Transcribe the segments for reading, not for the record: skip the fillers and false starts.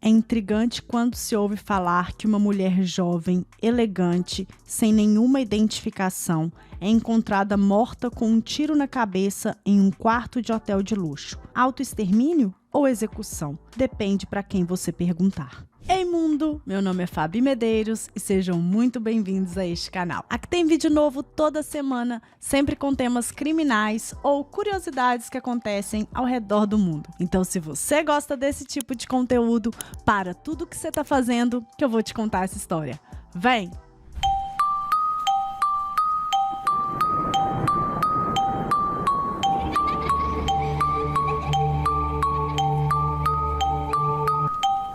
É intrigante quando se ouve falar que uma mulher jovem, elegante, sem nenhuma identificação, é encontrada morta com um tiro na cabeça em um quarto de hotel de luxo. Autoextermínio ou execução? Depende para quem você perguntar. Ei mundo, meu nome é Fabi Medeiros e sejam muito bem-vindos a este canal. Aqui tem vídeo novo toda semana, sempre com temas criminais ou curiosidades que acontecem ao redor do mundo. Então se você gosta desse tipo de conteúdo, para tudo que você está fazendo que eu vou te contar essa história. Vem!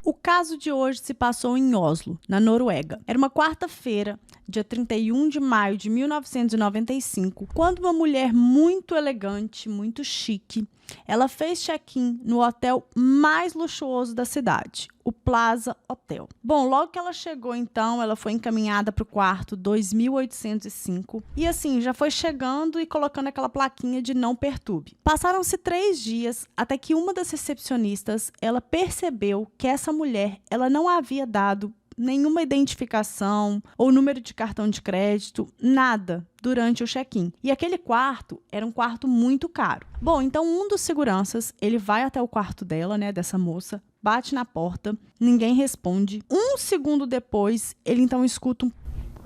O caso de hoje se passou em Oslo, na Noruega. Era uma quarta-feira, dia 31 de maio de 1995, quando uma mulher muito elegante, muito chique, ela fez check-in no hotel mais luxuoso da cidade, o Plaza Hotel. Bom, logo que ela chegou, então, ela foi encaminhada para o quarto 2805 e, assim, já foi chegando e colocando aquela plaquinha de não perturbe. Passaram-se 3 dias até que uma das recepcionistas, ela percebeu que essa mulher, ela não havia dado nenhuma identificação ou número de cartão de crédito, nada durante o check-in. E aquele quarto era um quarto muito caro. Bom, então um dos seguranças, ele vai até o quarto dela, né, dessa moça, bate na porta, ninguém responde. Um segundo depois, ele então escuta um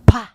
pá!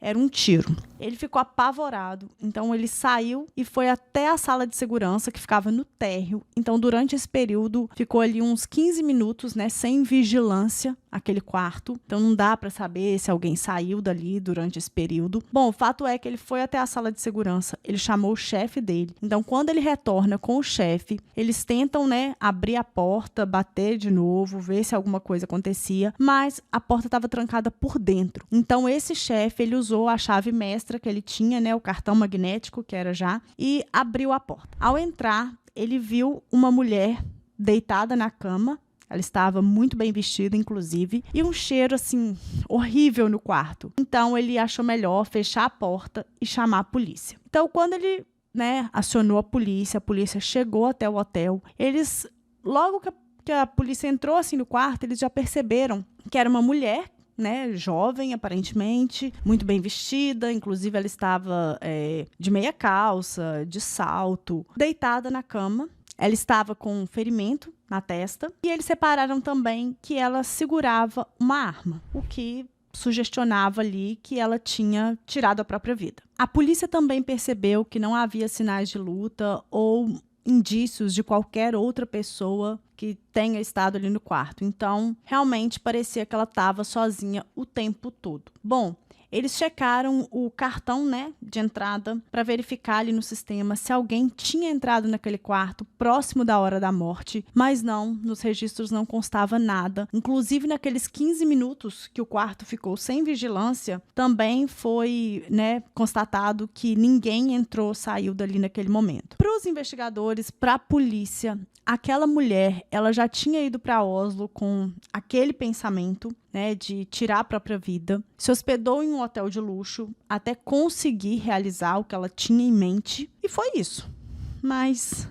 Era um tiro. Ele ficou apavorado, então ele saiu e foi até a sala de segurança que ficava no térreo. Então, durante esse período, ficou ali uns 15 minutos, né, sem vigilância, aquele quarto. Então, não dá para saber se alguém saiu dali durante esse período. Bom, o fato é que ele foi até a sala de segurança, ele chamou o chefe dele. Então, quando ele retorna com o chefe, eles tentam, né, abrir a porta, bater de novo, ver se alguma coisa acontecia, mas a porta estava trancada por dentro. Então, esse chefe, ele usou a chave mestra que ele tinha, né, o cartão magnético que era já, e abriu a porta. Ao entrar, ele viu uma mulher deitada na cama. Ela estava muito bem vestida, inclusive, e um cheiro, assim, horrível no quarto. Então, ele achou melhor fechar a porta e chamar a polícia. Então, quando ele, né, acionou a polícia chegou até o hotel, eles, logo que a polícia entrou, assim, no quarto, eles já perceberam que era uma mulher, né, jovem, aparentemente, muito bem vestida, inclusive ela estava de meia calça, de salto, deitada na cama. Ela estava com um ferimento na testa e eles separaram também que ela segurava uma arma, o que sugestionava ali que ela tinha tirado a própria vida. A polícia também percebeu que não havia sinais de luta ou indícios de qualquer outra pessoa que tenha estado ali no quarto. Então, realmente parecia que ela estava sozinha o tempo todo. Bom, eles checaram o cartão, né, de entrada para verificar ali no sistema se alguém tinha entrado naquele quarto próximo da hora da morte, mas não, nos registros não constava nada. Inclusive, naqueles 15 minutos que o quarto ficou sem vigilância, também foi, né, constatado que ninguém entrou, saiu dali naquele momento. Para os investigadores, para a polícia, aquela mulher, ela já tinha ido para Oslo com aquele pensamento, né, de tirar a própria vida, se hospedou em um hotel de luxo até conseguir realizar o que ela tinha em mente, e foi isso. Mas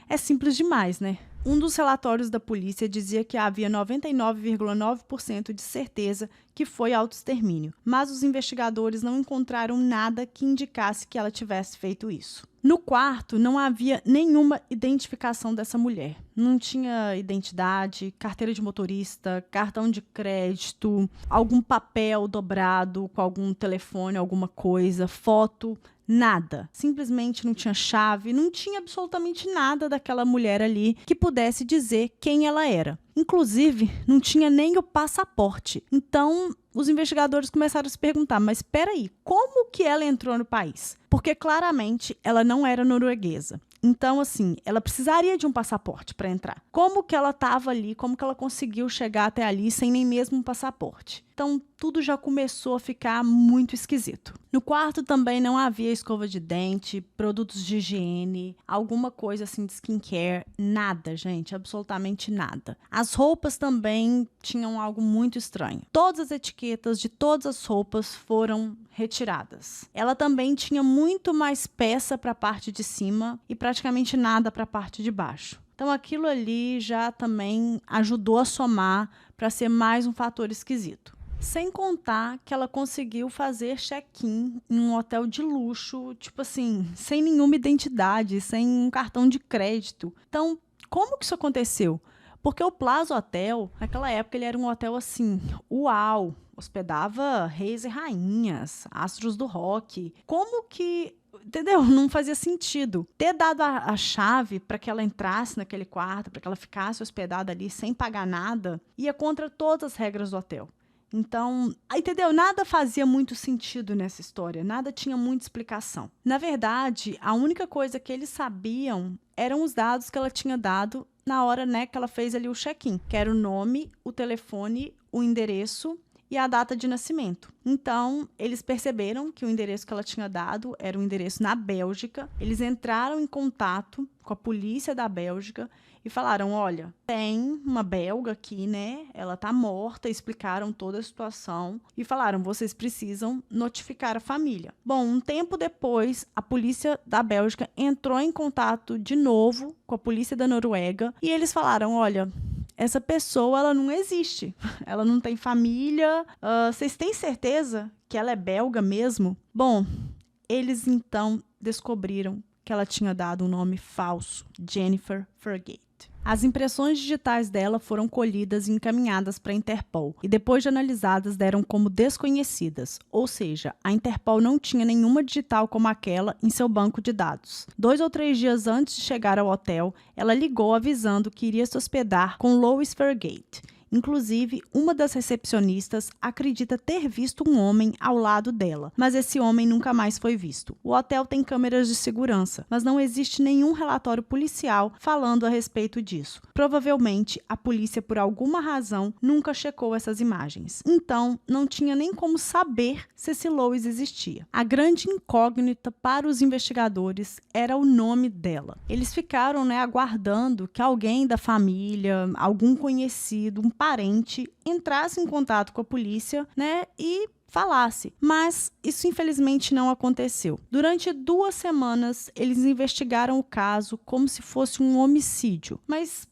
é simples demais, né? Um dos relatórios da polícia dizia que havia 99,9% de certeza que foi autoextermínio, mas os investigadores não encontraram nada que indicasse que ela tivesse feito isso. No quarto, não havia nenhuma identificação dessa mulher. Não tinha identidade, carteira de motorista, cartão de crédito, algum papel dobrado com algum telefone, alguma coisa, foto, nada. Simplesmente não tinha chave, não tinha absolutamente nada daquela mulher ali que pudesse dizer quem ela era. Inclusive, não tinha nem o passaporte. Então, os investigadores começaram a se perguntar, mas espera aí, como que ela entrou no país? Porque claramente ela não era norueguesa. Então, assim, ela precisaria de um passaporte para entrar. Como que ela estava ali, como que ela conseguiu chegar até ali sem nem mesmo um passaporte? Então, tudo já começou a ficar muito esquisito. No quarto também não havia escova de dente, produtos de higiene, alguma coisa assim de skincare, nada, gente, absolutamente nada. As roupas também tinham algo muito estranho. Todas as etiquetas de todas as roupas foram retiradas. Ela também tinha muito mais peça para a parte de cima e praticamente nada para a parte de baixo. Então aquilo ali já também ajudou a somar para ser mais um fator esquisito. Sem contar que ela conseguiu fazer check-in em um hotel de luxo, tipo assim, sem nenhuma identidade, sem um cartão de crédito. Então, como que isso aconteceu? Porque o Plaza Hotel, naquela época, ele era um hotel assim, uau, hospedava reis e rainhas, astros do rock. Como que, entendeu? Não fazia sentido. Ter dado a chave para que ela entrasse naquele quarto, para que ela ficasse hospedada ali sem pagar nada, ia contra todas as regras do hotel. Então, entendeu? Nada fazia muito sentido nessa história, nada tinha muita explicação. Na verdade, a única coisa que eles sabiam eram os dados que ela tinha dado na hora, né, que ela fez ali o check-in, que era o nome, o telefone, o endereço e a data de nascimento. Então, eles perceberam que o endereço que ela tinha dado era um endereço na Bélgica. Eles entraram em contato com a polícia da Bélgica e falaram, olha, tem uma belga aqui, né? Ela tá morta, explicaram toda a situação e falaram, vocês precisam notificar a família. Bom, um tempo depois, a polícia da Bélgica entrou em contato de novo com a polícia da Noruega e eles falaram, olha, essa pessoa, ela não existe. Ela não tem família. Vocês têm certeza que ela é belga mesmo? Bom, eles então descobriram que ela tinha dado um nome falso, Jennifer Fergate. As impressões digitais dela foram colhidas e encaminhadas para a Interpol e depois de analisadas deram como desconhecidas, ou seja, a Interpol não tinha nenhuma digital como aquela em seu banco de dados. 2 ou 3 dias antes de chegar ao hotel, ela ligou avisando que iria se hospedar com Louis Fergate. Inclusive, uma das recepcionistas acredita ter visto um homem ao lado dela, mas esse homem nunca mais foi visto. O hotel tem câmeras de segurança, mas não existe nenhum relatório policial falando a respeito disso. Provavelmente, a polícia, por alguma razão, nunca checou essas imagens. Então, não tinha nem como saber se esse Louis existia. A grande incógnita para os investigadores era o nome dela. Eles ficaram, aguardando que alguém da família, algum conhecido, um parente entrasse em contato com a polícia, e falasse. Mas isso infelizmente não aconteceu. Durante 2 semanas, eles investigaram o caso como se fosse um homicídio, mas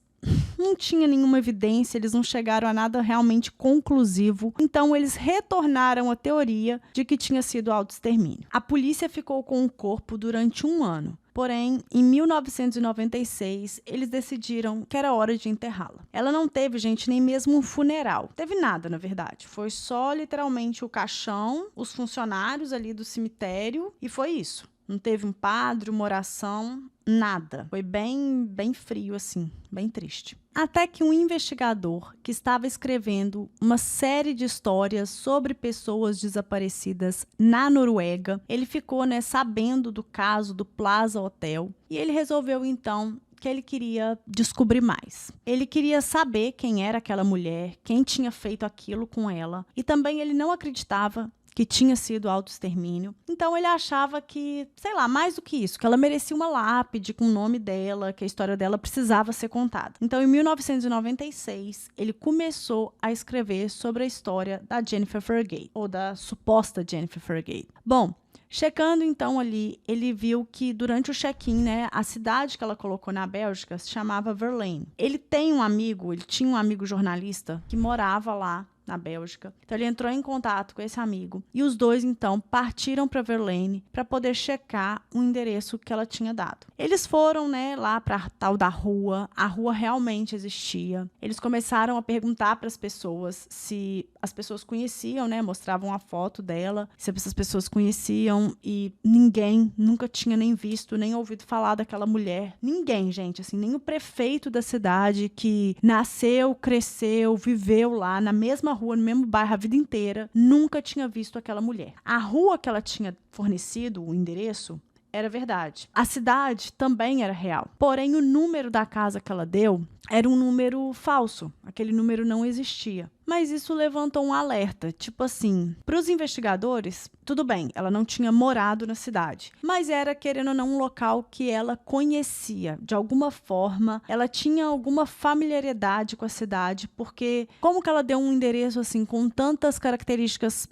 não tinha nenhuma evidência, eles não chegaram a nada realmente conclusivo. Então, eles retornaram à teoria de que tinha sido autoextermínio. A polícia ficou com o corpo durante 1 ano. Porém, em 1996, eles decidiram que era hora de enterrá-la. Ela não teve, gente, nem mesmo um funeral. Teve nada, na verdade. Foi só, literalmente, o caixão, os funcionários ali do cemitério, e foi isso. Não teve um padre, uma oração, nada. Foi bem frio, assim, bem triste. Até que um investigador que estava escrevendo uma série de histórias sobre pessoas desaparecidas na Noruega, ele ficou, sabendo do caso do Plaza Hotel e ele resolveu, então, que ele queria descobrir mais. Ele queria saber quem era aquela mulher, quem tinha feito aquilo com ela e também ele não acreditava que tinha sido autoextermínio. Então ele achava que, sei lá, mais do que isso, que ela merecia uma lápide com o nome dela, que a história dela precisava ser contada. Então, em 1996, ele começou a escrever sobre a história da Jennifer Fergate, ou da suposta Jennifer Fergate. Bom, checando então ali, ele viu que durante o check-in, a cidade que ela colocou na Bélgica se chamava Verlaine. Ele tinha um amigo jornalista que morava lá na Bélgica. Então ele entrou em contato com esse amigo e os dois então partiram para Verlaine para poder checar o endereço que ela tinha dado. Eles foram, lá para a tal da rua. A rua realmente existia. Eles começaram a perguntar para as pessoas se as pessoas conheciam, mostravam a foto dela, se essas pessoas conheciam e ninguém nunca tinha nem visto, nem ouvido falar daquela mulher. Ninguém, gente, assim, nem o prefeito da cidade que nasceu, cresceu, viveu lá na mesma rua, no mesmo bairro a vida inteira, nunca tinha visto aquela mulher. A rua que ela tinha fornecido, o endereço, era verdade. A cidade também era real. Porém, o número da casa que ela deu era um número falso. Aquele número não existia. Mas isso levantou um alerta, tipo assim, para os investigadores, tudo bem, ela não tinha morado na cidade, mas era, querendo ou não, um local que ela conhecia, de alguma forma, ela tinha alguma familiaridade com a cidade, porque como que ela deu um endereço assim, com tantas características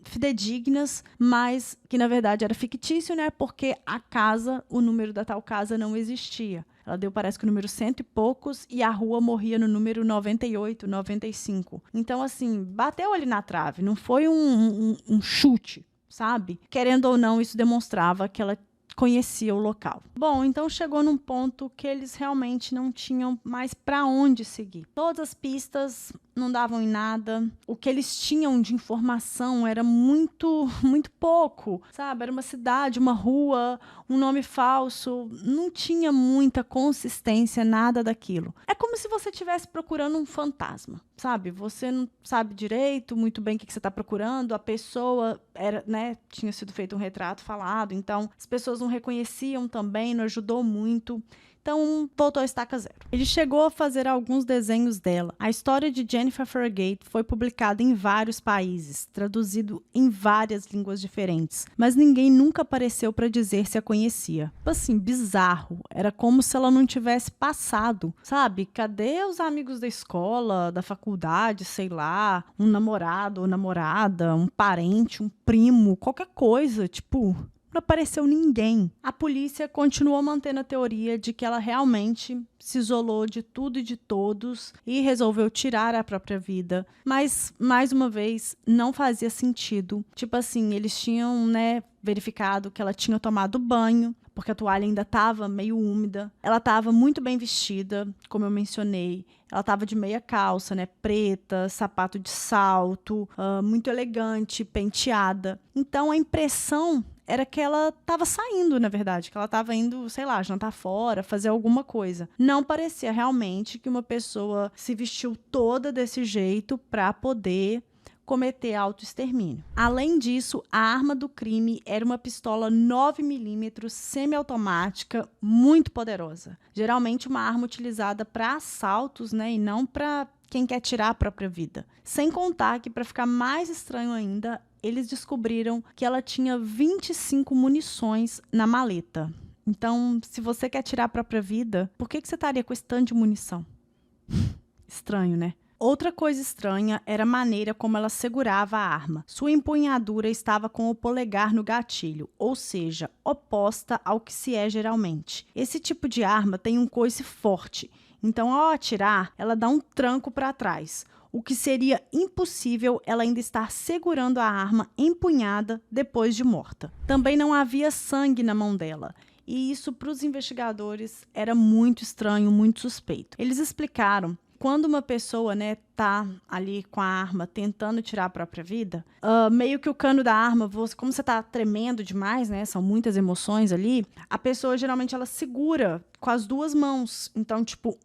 fidedignas, mas que na verdade era fictício, porque a casa, o número da tal casa não existia. Ela deu, parece que o número 100 e poucos, e a rua morria no número 98, 95. Então, assim, bateu ali na trave, não foi um chute, sabe? Querendo ou não, isso demonstrava que ela conhecia o local. Bom, então chegou num ponto que eles realmente não tinham mais para onde seguir. Todas as pistas não davam em nada. O que eles tinham de informação era muito pouco, sabe? Era uma cidade, uma rua, um nome falso. Não tinha muita consistência, nada daquilo. É como se você estivesse procurando um fantasma, sabe? Você não sabe direito, muito bem o que você está procurando. A pessoa era, né? Tinha sido feito um retrato falado, então as pessoas não reconheciam também, não ajudou muito. Então, voltou a estaca zero. Ele chegou a fazer alguns desenhos dela. A história de Jennifer Farragate foi publicada em vários países, traduzido em várias línguas diferentes, mas ninguém nunca apareceu para dizer se a conhecia. Assim, bizarro. Era como se ela não tivesse passado, sabe? Cadê os amigos da escola, da faculdade, sei lá, um namorado ou namorada, um parente, um primo, qualquer coisa, tipo... Não apareceu ninguém. A polícia continuou mantendo a teoria de que ela realmente se isolou de tudo e de todos e resolveu tirar a própria vida. Mas, mais uma vez, não fazia sentido. Tipo assim, eles tinham, né, verificado que ela tinha tomado banho, porque a toalha ainda estava meio úmida. Ela estava muito bem vestida, como eu mencionei. Ela estava de meia calça, né, preta, sapato de salto, muito elegante, penteada. Então, a impressão era que ela estava saindo, na verdade, que ela estava indo, sei lá, jantar fora, fazer alguma coisa. Não parecia realmente que uma pessoa se vestiu toda desse jeito para poder cometer autoextermínio. Além disso, a arma do crime era uma pistola 9mm semiautomática muito poderosa. Geralmente uma arma utilizada para assaltos, né, e não para quem quer tirar a própria vida. Sem contar que, para ficar mais estranho ainda, eles descobriram que ela tinha 25 munições na maleta. Então, se você quer tirar a própria vida, por que você estaria com esse tanto de munição? Estranho, né? Outra coisa estranha era a maneira como ela segurava a arma. Sua empunhadura estava com o polegar no gatilho, ou seja, oposta ao que se é geralmente. Esse tipo de arma tem um coice forte, então ao atirar, ela dá um tranco para trás, o que seria impossível ela ainda estar segurando a arma empunhada depois de morta. Também não havia sangue na mão dela. E isso, para os investigadores, era muito estranho, muito suspeito. Eles explicaram quando uma pessoa, né, tá ali com a arma tentando tirar a própria vida, meio que o cano da arma, como você tá tremendo demais, né, são muitas emoções ali, a pessoa geralmente ela segura com as duas mãos. Então, tipo,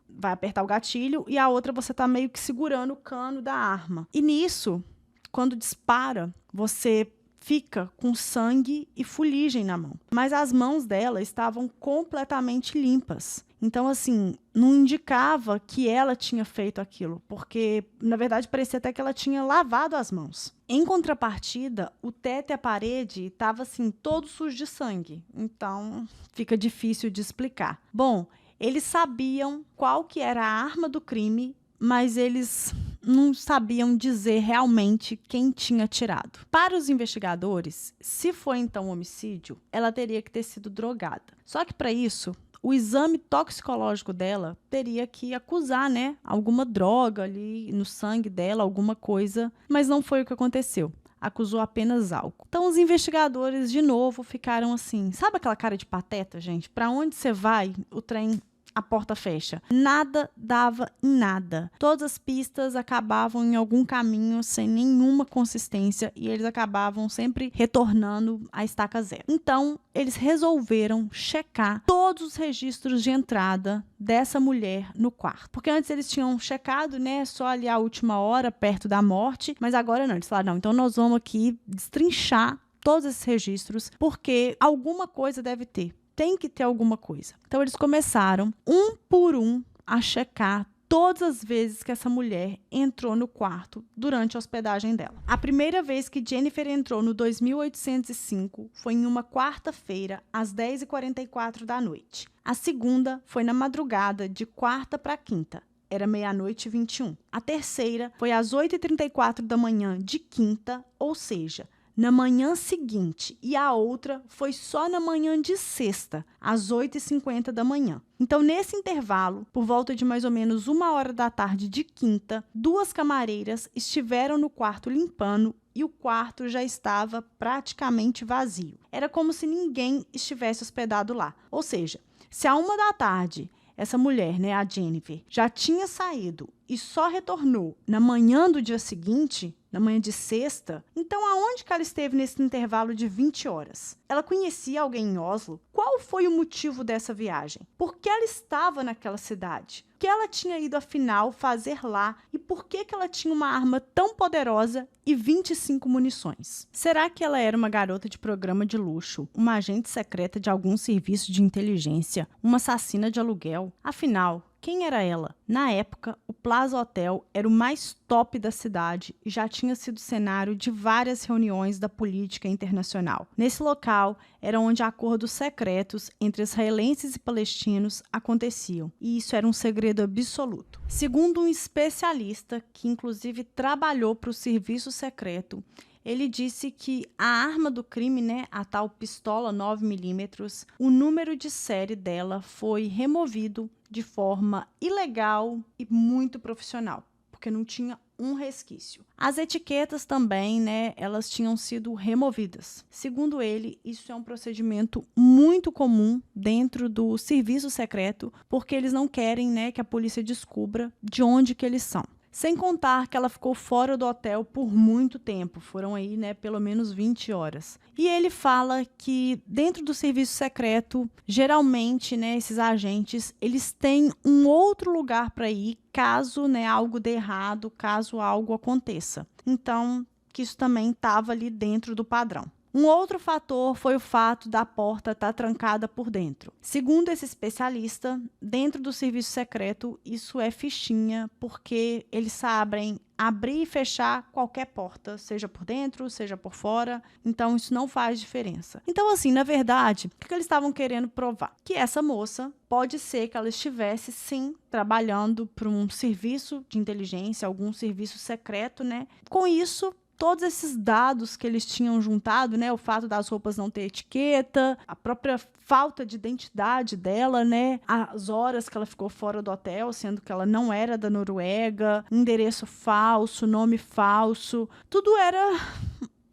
vai apertar o gatilho e a outra você tá meio que segurando o cano da arma. E nisso, quando dispara, você fica com sangue e fuligem na mão. Mas as mãos dela estavam completamente limpas. Então, assim, não indicava que ela tinha feito aquilo, porque, na verdade, parecia até que ela tinha lavado as mãos. Em contrapartida, o teto e a parede estavam, assim, todos sujos de sangue. Então, fica difícil de explicar. Bom, eles sabiam qual que era a arma do crime, mas eles não sabiam dizer realmente quem tinha tirado. Para os investigadores, se foi então um homicídio, ela teria que ter sido drogada. Só que para isso, o exame toxicológico dela teria que acusar, né, alguma droga ali no sangue dela, alguma coisa, mas não foi o que aconteceu. Acusou apenas álcool. Então, os investigadores, de novo, ficaram assim, sabe aquela cara de pateta, gente? Para onde você vai, o trem, a porta fecha. Nada dava em nada. Todas as pistas acabavam em algum caminho sem nenhuma consistência e eles acabavam sempre retornando à estaca zero. Então, eles resolveram checar todos os registros de entrada dessa mulher no quarto. Porque antes eles tinham checado, né, só ali a última hora, perto da morte, mas agora não. Eles falaram, não, então nós vamos aqui destrinchar todos esses registros, porque alguma coisa deve ter. Tem que ter alguma coisa. Então, eles começaram, um por um, a checar todas as vezes que essa mulher entrou no quarto durante a hospedagem dela. A primeira vez que Jennifer entrou no 2805 foi em uma quarta-feira, às 10h44 da noite. A segunda foi na madrugada de quarta para quinta. Era 00h21. A terceira foi às 8h34 da manhã de quinta, ou seja, na manhã seguinte e a outra foi só na manhã de sexta, às 8h50 da manhã. Então, nesse intervalo, por volta de mais ou menos 1h da tarde de quinta, 2 camareiras estiveram no quarto limpando e o quarto já estava praticamente vazio. Era como se ninguém estivesse hospedado lá. Ou seja, se à 1h da tarde essa mulher, né, a Jennifer, já tinha saído e só retornou na manhã do dia seguinte, na manhã de sexta, então aonde que ela esteve nesse intervalo de 20 horas? Ela conhecia alguém em Oslo? Qual foi o motivo dessa viagem? Por que ela estava naquela cidade? O que ela tinha ido, afinal, fazer lá? E por que ela tinha uma arma tão poderosa e 25 munições? Será que ela era uma garota de programa de luxo, uma agente secreta de algum serviço de inteligência, uma assassina de aluguel? Afinal, quem era ela? Na época, o Plaza Hotel era o mais top da cidade e já tinha sido cenário de várias reuniões da política internacional. Nesse local era onde acordos secretos entre israelenses e palestinos aconteciam, e isso era um segredo absoluto. Segundo um especialista, que inclusive trabalhou para o serviço secreto, ele disse que a arma do crime, né, a tal pistola 9mm, o número de série dela foi removido de forma ilegal e muito profissional, porque não tinha um resquício. As etiquetas também, né, elas tinham sido removidas. Segundo ele, isso é um procedimento muito comum dentro do serviço secreto, porque eles não querem, né, que a polícia descubra de onde que eles são. Sem contar que ela ficou fora do hotel por muito tempo, foram aí, né, pelo menos 20 horas. E ele fala que dentro do serviço secreto, geralmente, né, esses agentes, eles têm um outro lugar para ir caso, né, algo dê errado, caso algo aconteça. Então, que isso também estava ali dentro do padrão. Um outro fator foi o fato da porta estar trancada por dentro. Segundo esse especialista, dentro do serviço secreto, isso é fichinha, porque eles sabem abrir e fechar qualquer porta, seja por dentro, seja por fora. Então, isso não faz diferença. Então, assim, na verdade, o que eles estavam querendo provar? Que essa moça pode ser que ela estivesse, sim, trabalhando para um serviço de inteligência, algum serviço secreto, né? Com isso, todos esses dados que eles tinham juntado, né, o fato das roupas não ter etiqueta, a própria falta de identidade dela, né, as horas que ela ficou fora do hotel, sendo que ela não era da Noruega, endereço falso, nome falso, tudo era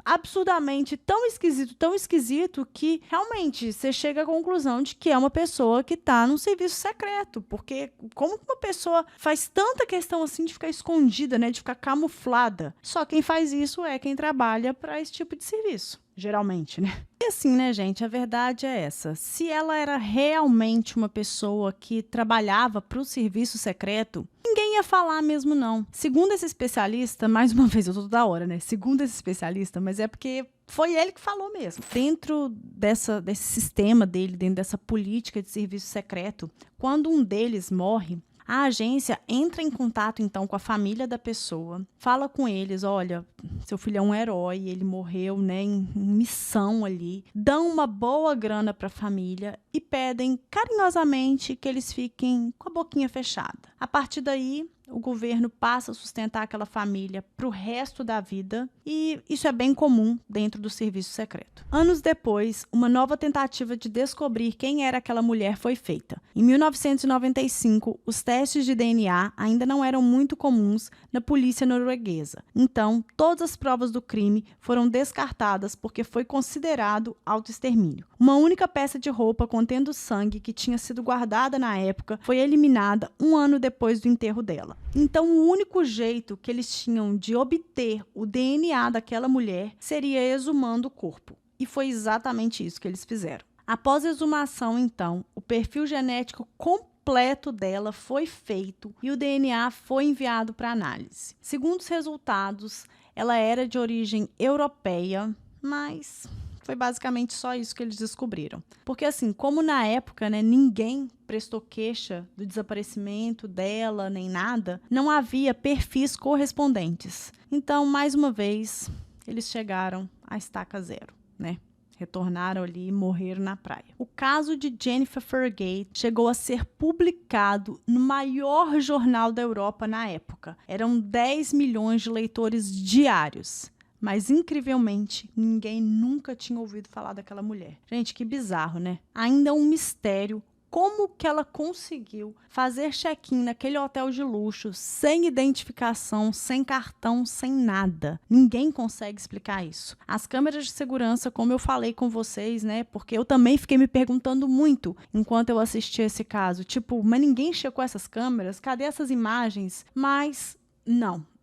absurdamente tão esquisito que realmente você chega à conclusão de que é uma pessoa que está num serviço secreto, porque como uma pessoa faz tanta questão assim de ficar escondida, né, de ficar camuflada? Só quem faz isso é quem trabalha para esse tipo de serviço, geralmente, né? E assim, né, gente, a verdade é essa. Se ela era realmente uma pessoa que trabalhava para o serviço secreto, ninguém ia falar mesmo, não. Segundo esse especialista, mais uma vez, eu tô toda hora, né? Segundo esse especialista, mas é porque foi ele que falou mesmo. Dentro desse sistema dele, dentro dessa política de serviço secreto, quando um deles morre, a agência entra em contato, então, com a família da pessoa, fala com eles, olha, seu filho é um herói, ele morreu, né, em missão ali, dão uma boa grana para a família e pedem carinhosamente que eles fiquem com a boquinha fechada. A partir daí, o governo passa a sustentar aquela família para o resto da vida e isso é bem comum dentro do serviço secreto. Anos depois, uma nova tentativa de descobrir quem era aquela mulher foi feita. Em 1995, os testes de DNA ainda não eram muito comuns na polícia norueguesa. Então, todas as provas do crime foram descartadas porque foi considerado autoextermínio. Uma única peça de roupa contendo sangue que tinha sido guardada na época foi eliminada um ano depois do enterro dela. Então, o único jeito que eles tinham de obter o DNA daquela mulher seria exumando o corpo. E foi exatamente isso que eles fizeram. Após a exumação, então, o perfil genético completo dela foi feito e o DNA foi enviado para análise. Segundo os resultados, ela era de origem europeia, mas foi basicamente só isso que eles descobriram. Porque assim, como na época, né, ninguém prestou queixa do desaparecimento dela, nem nada, não havia perfis correspondentes. Então, mais uma vez, eles chegaram à estaca zero, né? Retornaram ali e morreram na praia. O caso de Jennifer Fargate chegou a ser publicado no maior jornal da Europa na época. Eram 10 milhões de leitores diários. mas incrivelmente ninguém nunca tinha ouvido falar daquela mulher. Gente, que bizarro, né? Ainda é um mistério como que ela conseguiu fazer check-in naquele hotel de luxo sem identificação, sem cartão, sem nada. Ninguém consegue explicar isso. As câmeras de segurança, como eu falei com vocês, né? Porque eu também fiquei me perguntando muito enquanto eu assistia esse caso. Tipo, mas ninguém checou essas câmeras? Cadê essas imagens? Mas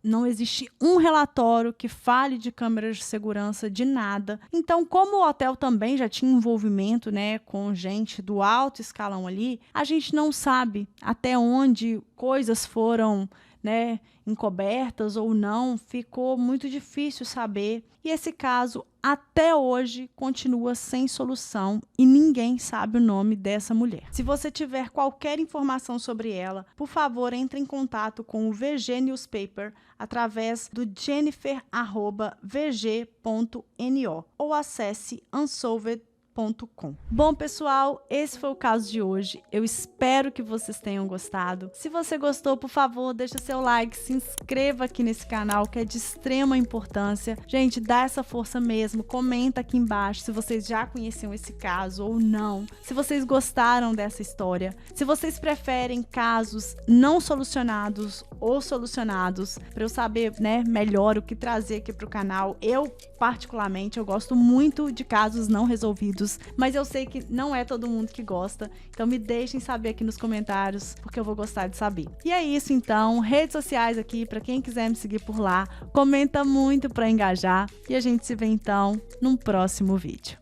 não existe um relatório que fale de câmeras de segurança, de nada. Então, como o hotel também já tinha envolvimento, né, com gente do alto escalão ali, a gente não sabe até onde coisas foram, né, encobertas ou não. Ficou muito difícil saber. E esse caso, até hoje, continua sem solução e ninguém sabe o nome dessa mulher. Se você tiver qualquer informação sobre ela, por favor, entre em contato com o VG Newspaper através do jennifer@vg.no ou acesse unsolved.com. Bom, pessoal, esse foi o caso de hoje. Eu espero que vocês tenham gostado. Se você gostou, por favor, deixa seu like, se inscreva aqui nesse canal, que é de extrema importância. Gente, dá essa força mesmo. Comenta aqui embaixo se vocês já conheciam esse caso ou não. Se vocês gostaram dessa história. Se vocês preferem casos não solucionados ou solucionados, para eu saber, né, melhor o que trazer aqui para o canal. Eu, particularmente, eu gosto muito de casos não resolvidos, mas eu sei que não é todo mundo que gosta, então me deixem saber aqui nos comentários, porque eu vou gostar de saber. E é isso então, redes sociais aqui, para quem quiser me seguir por lá, comenta muito para engajar, e a gente se vê então num próximo vídeo.